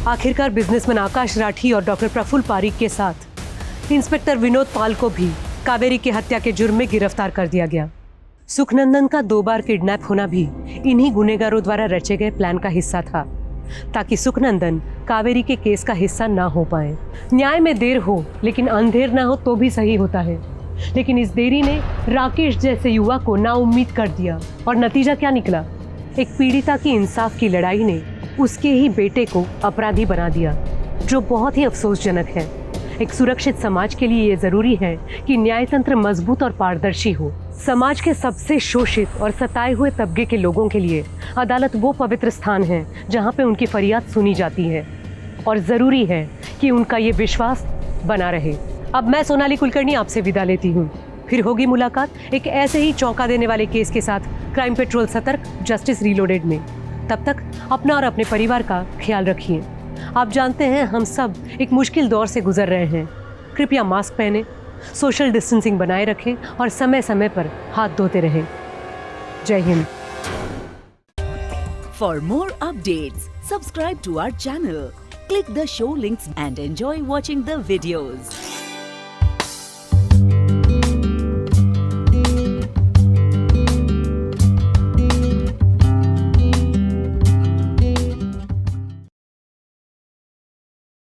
आखिरकार बिजनेसमैन आकाश राठी और डॉक्टर प्रफुल्ल पारीक के साथ इंस्पेक्टर विनोद पाल को भी कावेरी की हत्या के जुर्म में गिरफ्तार कर दिया गया। सुखनंदन का 2 बार किडनैप होना भी इन्हीं गुनहगारों द्वारा रचे गए प्लान का हिस्सा था, ताकि सुखनंदन कावेरी के केस का हिस्सा ना हो पाए। न्याय में देर हो लेकिन अंधेर ना हो तो भी सही होता है, लेकिन इस देरी ने राकेश जैसे युवा को नाउम्मीद कर दिया। और नतीजा क्या निकला? एक पीड़िता की इंसाफ की लड़ाई ने उसके ही बेटे को अपराधी बना दिया, जो बहुत ही अफसोसजनक है। एक सुरक्षित समाज के लिए ये जरूरी है कि न्यायतंत्र मजबूत और पारदर्शी हो। समाज के सबसे शोषित और सताए हुए तबके के लोगों के लिए अदालत वो पवित्र स्थान है जहाँ पे उनकी फरियाद सुनी जाती है, और ज़रूरी है कि उनका ये विश्वास बना रहे। अब मैं सोनाली कुलकर्णी आपसे विदा लेती हूँ। फिर होगी मुलाकात एक ऐसे ही चौंका देने वाले केस के साथ क्राइम पेट्रोल सतर्क, जस्टिस रीलोडेड में। तब तक अपना और अपने परिवार का ख्याल रखिए। आप जानते हैं हम सब एक मुश्किल दौर से गुजर रहे हैं। कृपया मास्क पहने, सोशल डिस्टेंसिंग बनाए रखें और समय समय पर हाथ धोते रहें। जय Hind. For more updates, subscribe to our channel, click the show links and enjoy watching the videos.